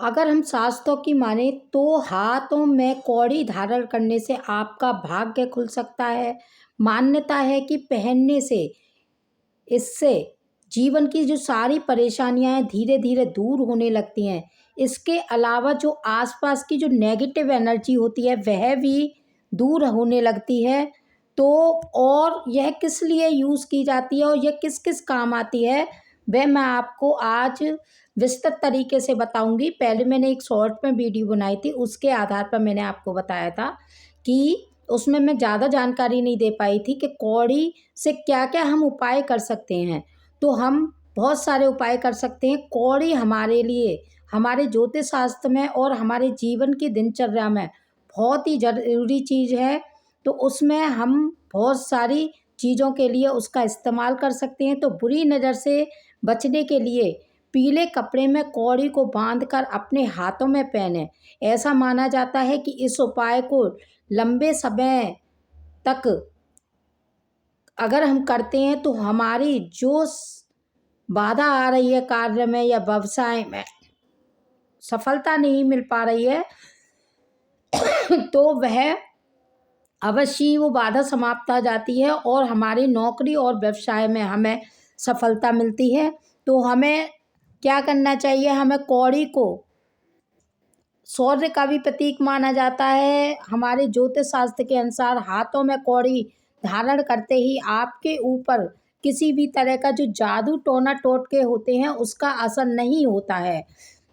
अगर हम शास्त्रों की माने तो हाथों में कौड़ी धारण करने से आपका भाग्य खुल सकता है। मान्यता है कि पहनने से इससे जीवन की जो सारी परेशानियां हैं धीरे धीरे दूर होने लगती हैं। इसके अलावा जो आसपास की जो नेगेटिव एनर्जी होती है वह भी दूर होने लगती है। तो और यह किस लिए यूज़ की जाती है और यह किस किस काम आती है वह मैं आपको आज विस्तृत तरीके से बताऊंगी। पहले मैंने एक शॉर्ट में वीडियो बनाई थी, उसके आधार पर मैंने आपको बताया था कि उसमें मैं ज़्यादा जानकारी नहीं दे पाई थी कि कौड़ी से क्या क्या हम उपाय कर सकते हैं। तो हम बहुत सारे उपाय कर सकते हैं। कौड़ी हमारे लिए हमारे ज्योतिष शास्त्र में और हमारे जीवन की दिनचर्या में बहुत ही ज़रूरी चीज़ है। तो उसमें हम बहुत सारी चीज़ों के लिए उसका इस्तेमाल कर सकते हैं। तो बुरी नज़र से बचने के लिए पीले कपड़े में कौड़ी को बांधकर अपने हाथों में पहने। ऐसा माना जाता है कि इस उपाय को लंबे समय तक अगर हम करते हैं तो हमारी जो बाधा आ रही है कार्य में या व्यवसाय में सफलता नहीं मिल पा रही है तो वह अवश्य ही वो बाधा समाप्त हो जाती है और हमारी नौकरी और व्यवसाय में हमें सफलता मिलती है। तो हमें क्या करना चाहिए, हमें कौड़ी को शौर्य का भी प्रतीक माना जाता है। हमारे ज्योतिष शास्त्र के अनुसार हाथों में कौड़ी धारण करते ही आपके ऊपर किसी भी तरह का जो जादू टोना टोटके होते हैं उसका असर नहीं होता है,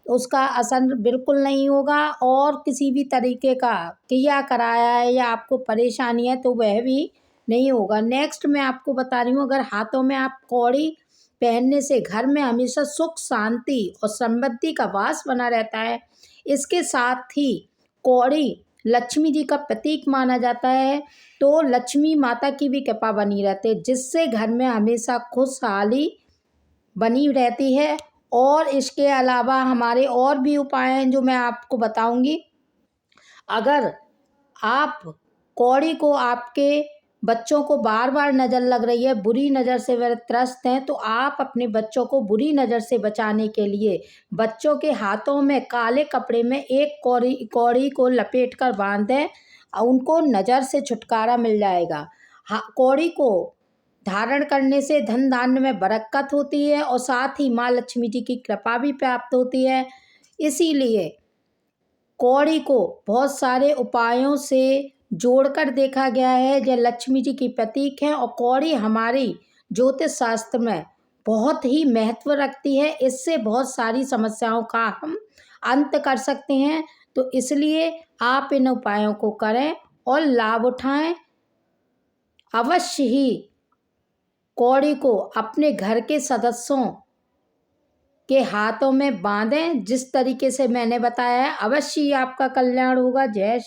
उसका असर बिल्कुल नहीं होगा। और किसी भी तरीके का क्रिया कराया है या आपको परेशानी है तो वह भी नहीं होगा। नेक्स्ट मैं आपको बता रही हूँ, अगर हाथों में आप कौड़ी पहनने से घर में हमेशा सुख शांति और समृद्धि का वास बना रहता है। इसके साथ ही कौड़ी लक्ष्मी जी का प्रतीक माना जाता है। तो लक्ष्मी माता की भी कृपा बनी रहती है जिससे घर में हमेशा खुशहाली बनी रहती है। और इसके अलावा हमारे और भी उपाय हैं जो मैं आपको बताऊंगी। अगर आप कौड़ी को आपके बच्चों को बार बार नज़र लग रही है, बुरी नज़र से वह त्रस्त हैं, तो आप अपने बच्चों को बुरी नज़र से बचाने के लिए बच्चों के हाथों में काले कपड़े में एक कौड़ी को लपेट कर बांध दें, उनको नज़र से छुटकारा मिल जाएगा। कौड़ी को धारण करने से धन धान्य में बरकत होती है और साथ ही माँ लक्ष्मी जी की कृपा भी प्राप्त होती है। इसीलिए कौड़ी को बहुत सारे उपायों से जोड़कर देखा गया है। यह लक्ष्मी जी की प्रतीक है और कौड़ी हमारी ज्योतिष शास्त्र में बहुत ही महत्व रखती है। इससे बहुत सारी समस्याओं का हम अंत कर सकते हैं। तो इसलिए आप इन उपायों को करें और लाभ उठाएं। अवश्य ही कौड़ी को अपने घर के सदस्यों के हाथों में बांधें जिस तरीके से मैंने बताया है। अवश्य ही आपका कल्याण होगा। जय श्री